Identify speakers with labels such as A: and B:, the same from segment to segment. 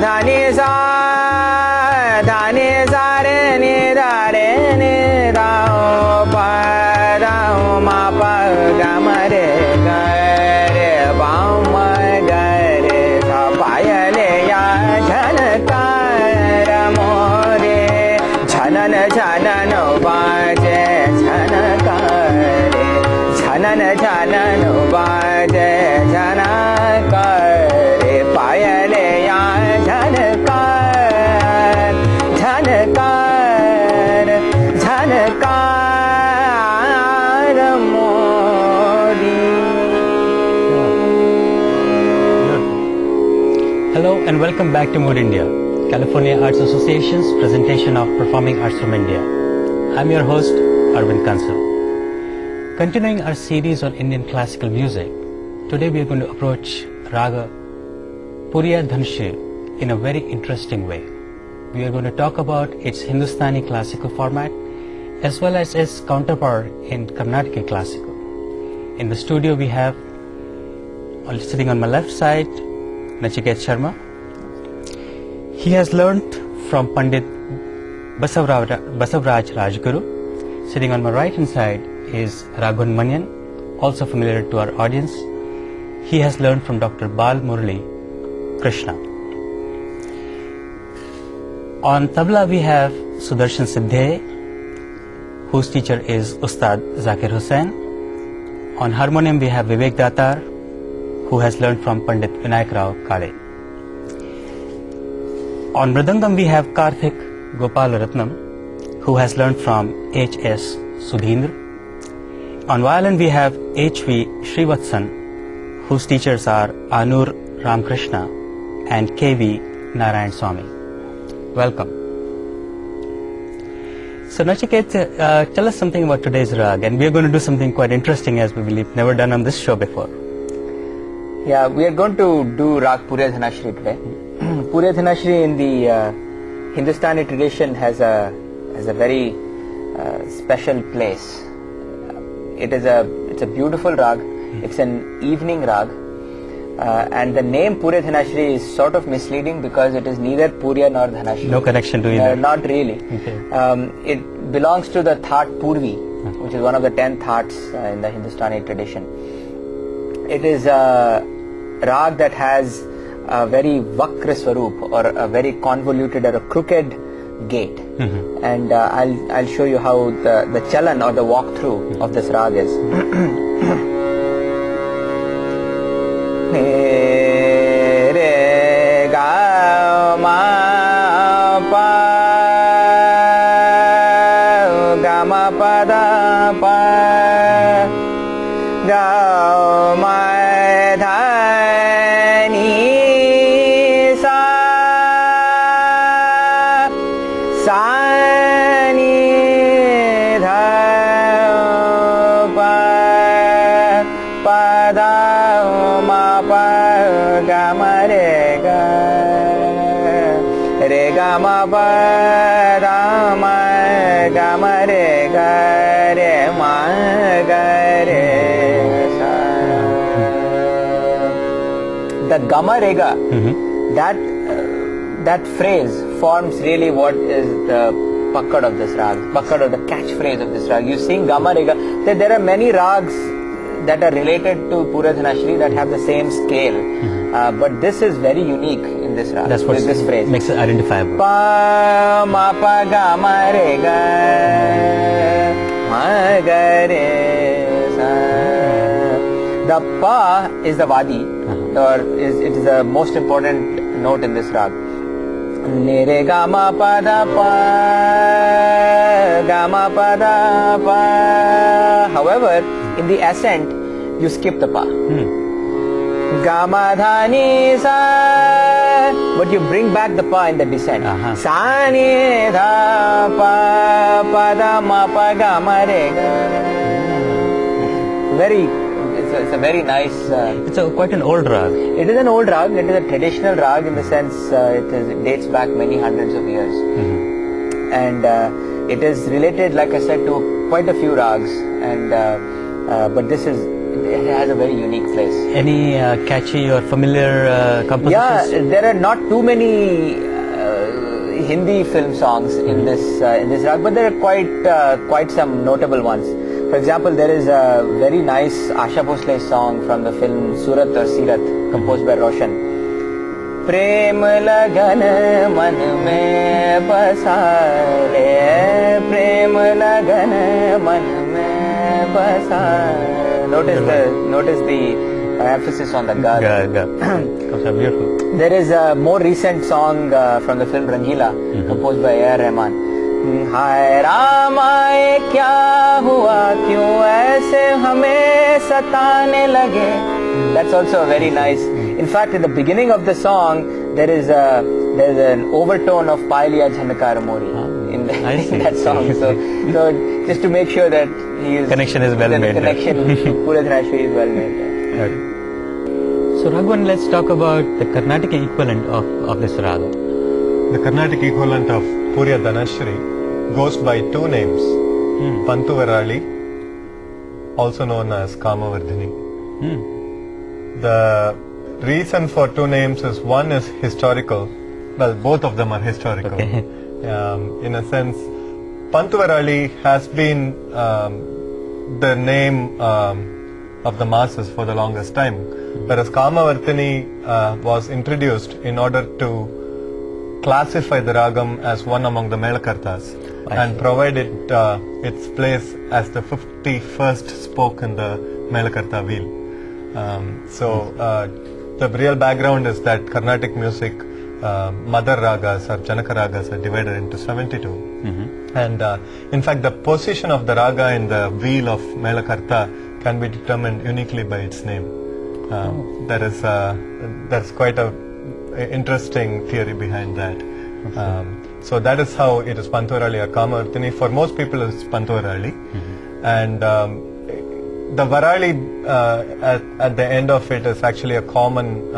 A: dhani sa re ni da re ni da pa da ma pa ga ma re ga re ba ma ga re sa pa ya le ya jhankar more jhanan jhanan baje jhankar jhanan jhanan baje jhankar payale ya jhankar jhankar jhankar modi.
B: Hello and welcome back to Mood India, California Arts Association's presentation of performing arts from India. I'm your host, Arvind Kansal. Continuing our series on Indian classical music, today we are going to approach Raga Puriya Dhanshi in a very interesting way. We are going to talk about its Hindustani classical format as well as its counterpart in Carnatic classical. In the studio we have, sitting on my left side, Nachiketa Sharma. He has learnt from Pandit Basavraj Rajguru. Sitting on my right hand side is Raaghavan Manian, also familiar to our audience. He has learned from Dr. Bal Murali Krishna. On Tabla we have Sudarshan Siddhaye, whose teacher is Ustad Zakir Hussain. On Harmonium we have Vivek Datar, who has learned from Pandit Vinayak Rao Kale. On Mridangam we have Karthik, Gopal, Ratnam, who has learned from H.S. Sudhindra. On violin we have H.V. Srivatsan, whose teachers are Anur Ramkrishna and K.V. Narayan Swami. Welcome. So Nachiketa, tell us something about today's rag, and we are going to do something quite interesting as we believe never done on this show before.
A: Yeah, we are going to do Rag Puriya Dhanashri today. Puriya Dhanashri in the Hindustani tradition has a very special place. It's a beautiful rag. It's an evening rag, and the name Puriya Dhanashri is sort of misleading because it is neither Puriya nor Dhanashri.
B: No connection to either.
A: Not really.
B: Okay.
A: It belongs to the Thaat Purvi, which is one of the 10 Thats in the Hindustani tradition. It is a rag that has a very vakra swaroop, or a very convoluted or a crooked gait. And I'll show you how the chalan or the walkthrough of this rag is. Re ga ma pa ga ma pa da pa ga ma dha ni sa sa ni dha pa pa da ma pa ga ma re ga ma pa da ma ga ma re ma ga re sa. The gama rega, that phrase forms really what is the pakkad of this rag, pakkad or the catchphrase of this rag. You sing gama rega. There are many rags that are related to Puriya Dhanashri that have the same scale, but this is very unique in this rag.
B: That's what
A: this phrase
B: makes it identifiable.
A: Pa ma pa ga ma re ga ma ga re sa. The pa is the vadi, or it is the most important note in this rag. Ni re ga ma pa da pa. However, in the ascent, you skip the pa. Ga ma dha ni sa, but you bring back the pa in the descent. Sa ni dha pa pa da ma pa ga ma re ga. It's a very nice.
B: It's quite an old rag.
A: It is an old rag. It is a traditional rag in the sense it dates back many hundreds of years, and it is related, like I said, to quite a few rags. And but this is it has a very unique place.
B: Any catchy or familiar compositions?
A: Yeah, there are not too many Hindi film songs in this rag, but there are quite some notable ones. For example, there is a very nice Asha Bhosle song from the film Surat or Sirat, composed by Roshan. प्रेम लगन मन में बसा ले, प्रेम लगन मन में बसा. Notice the emphasis on the ga.
B: Beautiful.
A: There is a more recent song from the film Rangila, composed by A.R. Rahman. हाय रामाए क्या हुआ क्यों ऐसे हमें सताने लगे. That's also very nice. In fact, in the beginning of the song, there's an overtone of Pailiya Jhanakar Mori in that song. So just to make sure that
B: connection is well made.
A: Connection Pure Dhanashri is well made.
B: So Raaghavan, let's talk about the Carnatic equivalent of this raga.
C: The Carnatic equivalent of Purya Dhanashri goes by two names, Pantuvarali, also known as Kamavardhini. The reason for two names is one is historical, well, both of them are historical.
B: Okay.
C: In a sense, Pantuvarali has been the name of the masses for the longest time, whereas Kamavardhini was introduced in order to classify the ragam as one among the Melakartas and provide it its place as the 51st spoke in the Melakarta wheel. The real background is that Carnatic music, mother ragas or Janaka ragas are divided into 72. And in fact, the position of the raga in the wheel of Melakarta can be determined uniquely by its name. There's quite a interesting theory behind that. So that is how it is Pantuvarali or Kamavardhini. For most people it's Pantuvarali. And the Varali at the end of it is actually a common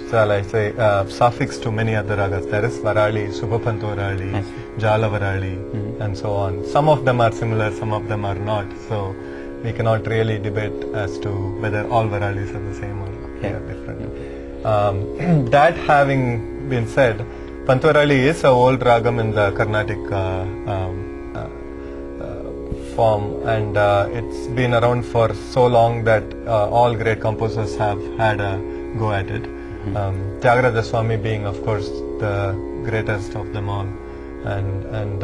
C: shall I say suffix to many other ragas. There is Varali, Subhapantuvarali, Jala Varali and so on. Some of them are similar, some of them are not. So we cannot really debate as to whether all Varalis are the same or they are different. That having been said, Pantuvarali is an old ragam in the Carnatic form, and it's been around for so long that all great composers have had a go at it. Tyagaraja Swami being, of course, the greatest of them all, and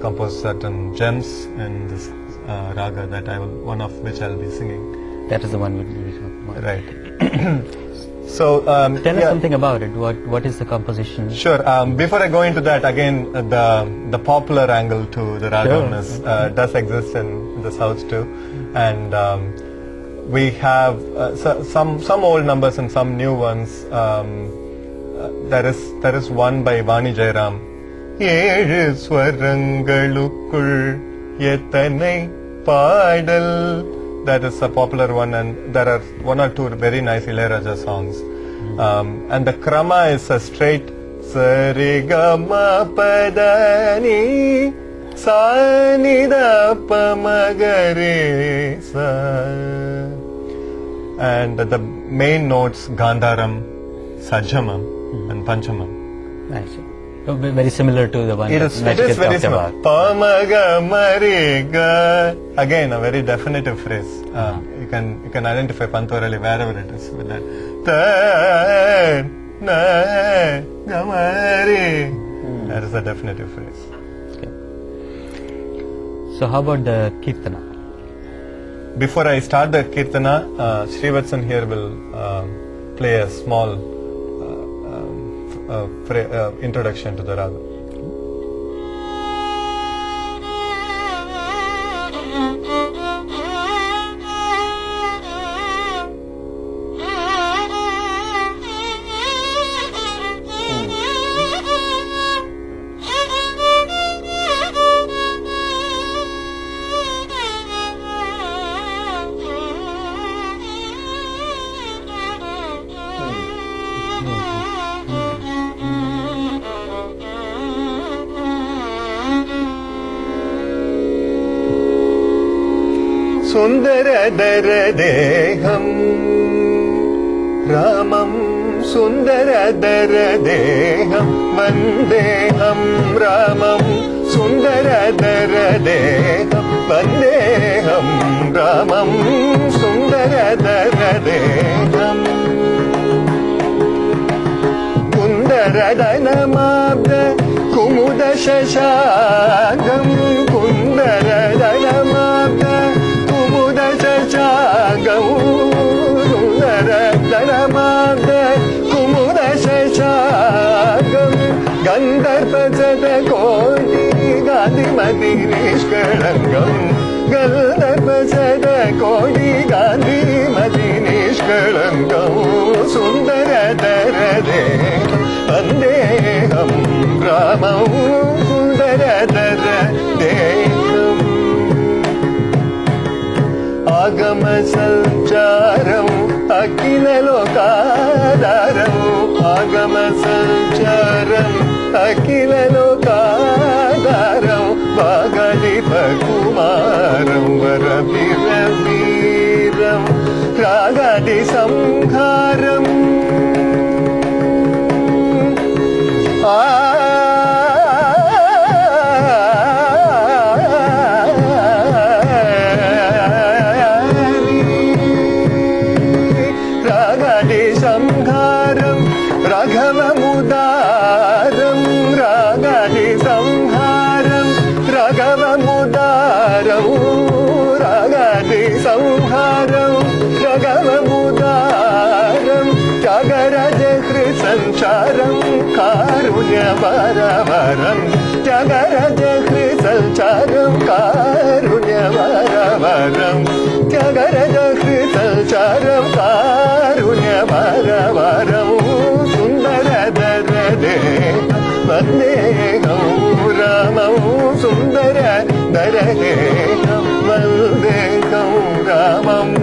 C: composed certain gems in this raga that one of which I'll be singing.
B: That is the one we'll be talking about.
C: Right. So
B: tell us something about it. What is the composition?
C: Sure. Before I go into that, again, the popular angle to the ragam does exist in the south too, and we have some old numbers and some new ones. There is one by Vani Jairam. ஏழு ஸ்வரங்களுக்குள் எத்தனை பாடல். That is a popular one, and there are one or two very nice Ilayaraja songs. And the krama is a straight Sarigama Padani Sanida Pamagare Sa. And the main notes Gandharam, Sajamam and Panchamam.
B: I see. Very similar to the one
C: it is very similar. Pamaga Mariga. Again, a very definitive phrase. You can identify Pantuvarali wherever it is with that. That is a definitive phrase.
B: Okay. So how about the Kirtana?
C: Before I start the Kirtana, Srivatsan here will play a small introduction to the raga. सुन्दरदरदेहम् रामं सुन्दरदरदेहं वन्देऽहं रामं सुन्दरदरदेहं वन्देऽहं रामं सुन्दरदरदेहम् कुन्दरदनमाब्द कुमुदशशाकं कुन्दरदनमाब्द कुमुदशशाकं कुन्दरदनमाब्द कुमुदशशाकं गन्धर्वसदकोटि गान्धिमति निष्कळङ्कं गन्धर्वसदकोटि गान्धिमति निष्कळङ्कं सुन्दरदरदेहं वन्देऽहं रामं सुन्दरदरदेहम् आगमसञ्चारम् अखिललोकाधारम् आगमसञ्चारम् अखिललोकाधारं वागधिपकुमारं वरवीरवीरं रागादिसंहारम् रागादिसंहारं राघवमुदारं रागादिसंहारं राघवमुदारं रागादिसंहारं राघवमुदारं त्यागराजहृसञ्चारं कारुण्यवरवरं त्यागराजहृसञ्चारं कारुण्यवरवरं त्यागराजहृसञ्चारं कारुण्यवरवरं सुन्दरदरदेहं वन्देऽहं रामं सुन्दरदरदेहं वन्देऽहं रामम्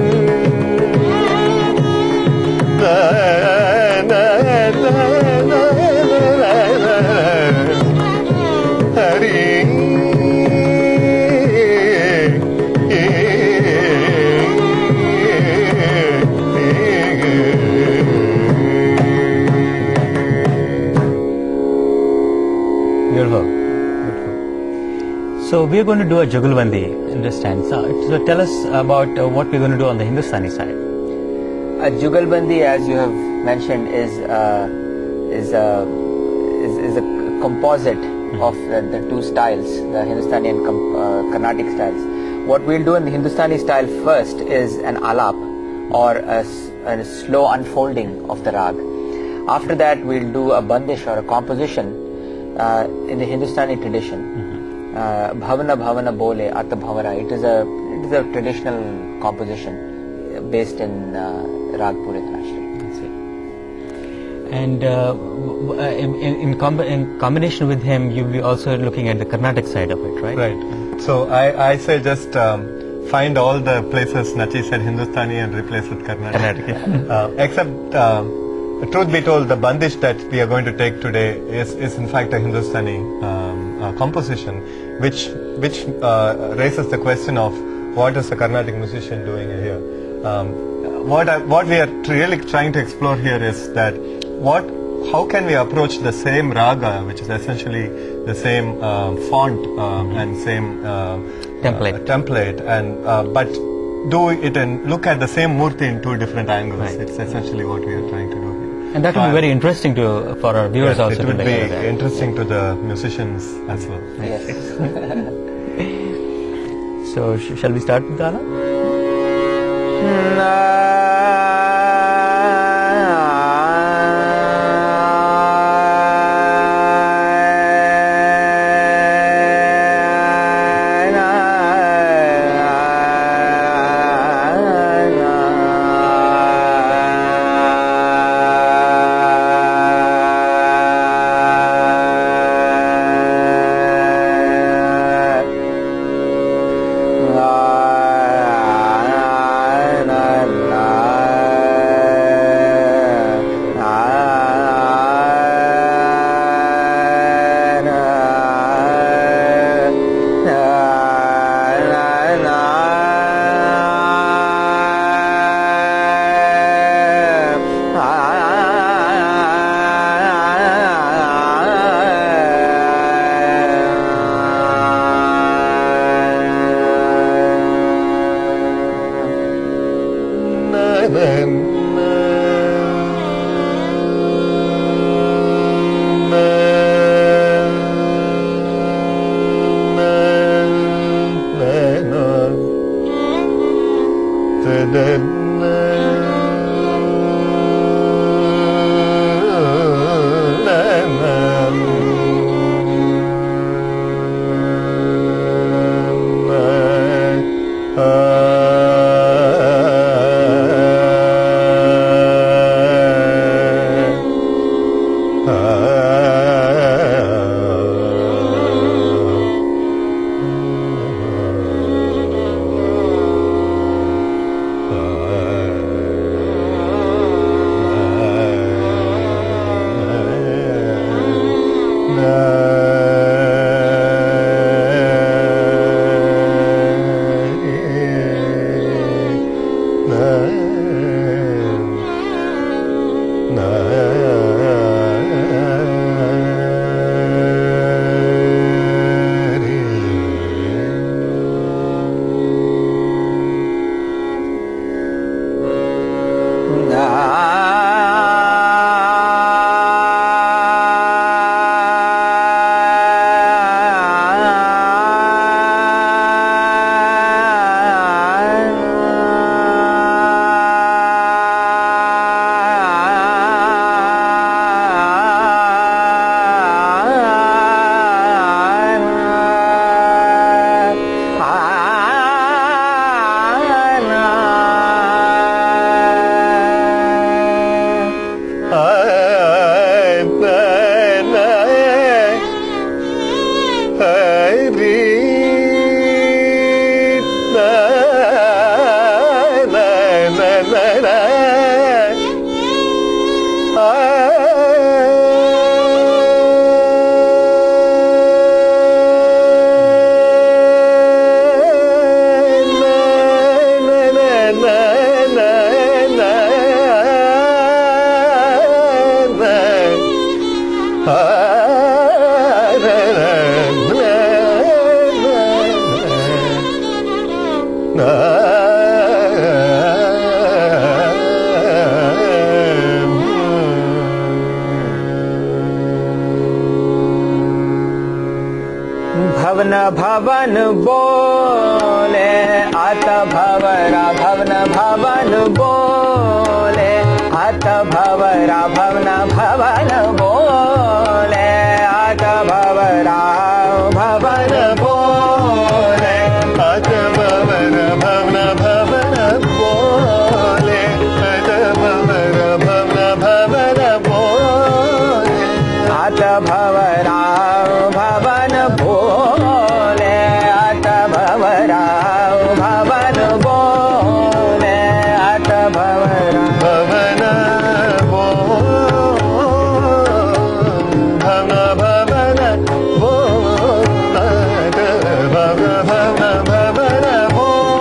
C: Hari
B: Beautiful. So we are going to do a Jugalbandi, understand? So tell us about what we're going to do on the Hindustani side.
A: A Jugalbandi, as you have mentioned, is a composite of the two styles, the Hindustani and Carnatic styles. What we'll do in the Hindustani style first is an alap, or a slow unfolding of the rag. After that, we'll do a bandish or a composition in the Hindustani tradition. Bhavana Bhavana Bole Artha Bhavara. It is a traditional composition based in Rag Pure Dhanashri.
B: And in combination with him, you'll be also looking at the Carnatic side of it, right?
C: Right. So I say just find all the places Nachi said Hindustani and replace with Carnatic. Except, truth be told, the bandish that we are going to take today is in fact a Hindustani composition, which raises the question of what is a Carnatic musician doing here. What we are really trying to explore here is that how can we approach the same raga, which is essentially the same font and same template, and but do it and look at the same murti in two different angles. Right. It's essentially what we are trying to do here.
B: And that will be very interesting for our viewers also.
C: It would be interesting to the musicians as well.
A: Yes.
B: So shall we start with Gala?
A: La भवन भवन बोले आत भवरा भवन भवन बोले आत भवरा भवन भवन बोले आत भवरा भवन बोले
C: आत भवर भवन भवन बोले आत भवर भवन भवन बोले
A: आत भवरा भवन बोले आत भवरा भवन बोले आत भवरा
C: भवन भवन भवन बोलत भवन भवन बोलत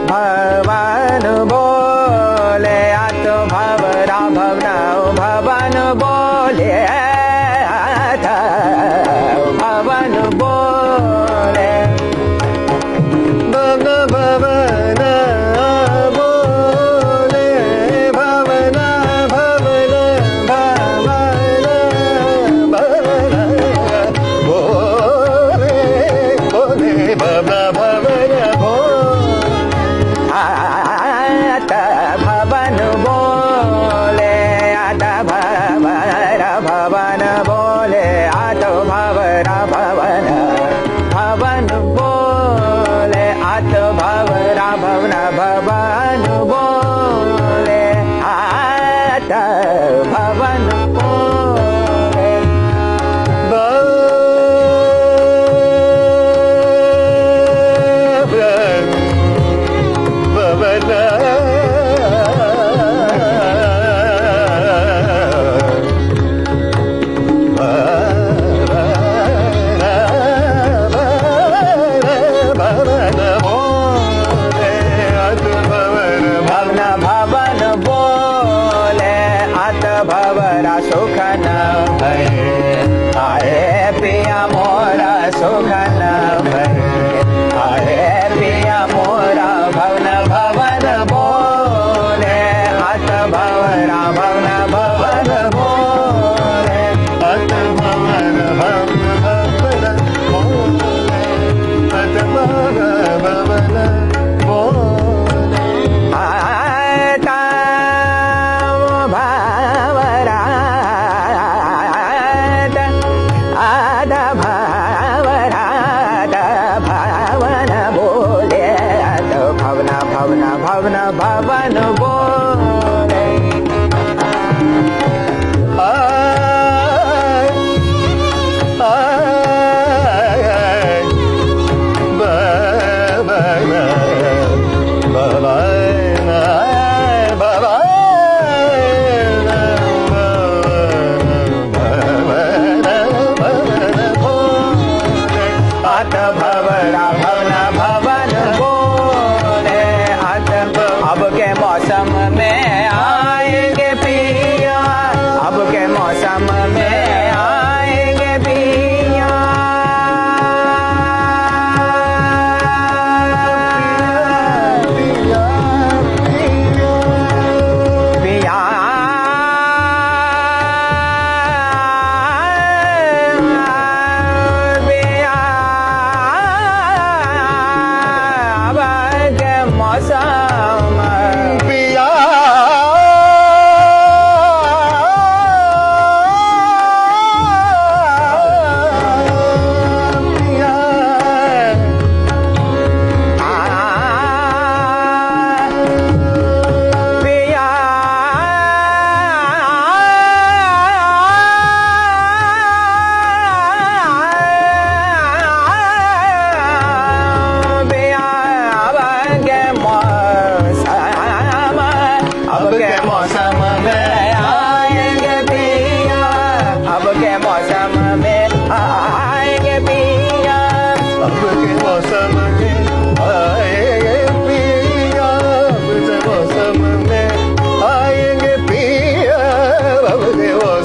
A: भवन बोले आत भवरा भवन भवन बोले आत भवन बोले
C: भवन भवन बोले भवन भवन भवन भवन बोले बोले भवन भवन
A: आत भवन बोले आत भवरा भवन बोले आत भवरा भवन भवन बोले आत भवरा भवन भवन बोले आत भवन बोले भवन भवन बोले आत भवरा सुख न भये आए पिया मोरा सुख न भये आए पिया मोरा भवन भवन बोले आत भवरा भवन भवन बोले
C: आत भवन भवन भवन बोले आत भवन भवन बोले
A: आत भवरा आत भवरा भवन बोले आत भवन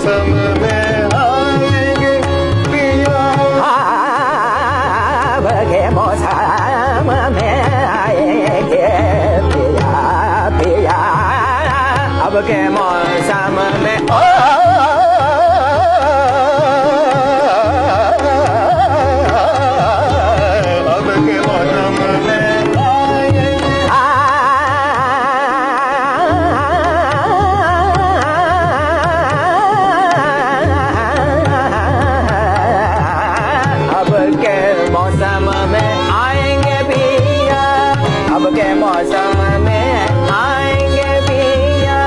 C: मौसम में आएंगे पिया,
A: अब के मौसम में आएंगे पिया पिया, अब के मौसम में
C: अब के मौसम में आएंगे,
A: अब के मौसम में आएंगे पिया, अब के मौसम में आएंगे पिया।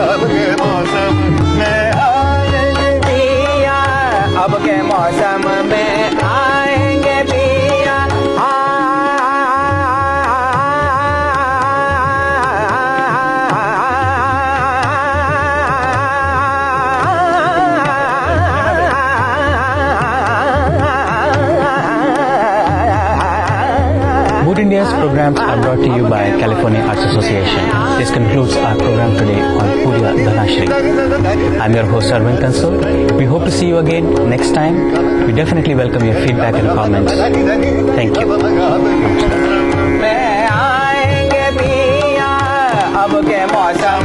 C: अब के मौसम में आएंगे
A: पिया, अब के मौसम में आएंगे पिया।
B: Mood India's programs are brought to you by California Arts Association. This concludes our program today on Puriya Dhanashri. I'm your host Arvind Kansal. We hope to see you again next time. We definitely welcome your feedback and comments. Thank you.
A: में आएंगे पिया, अब के मौसम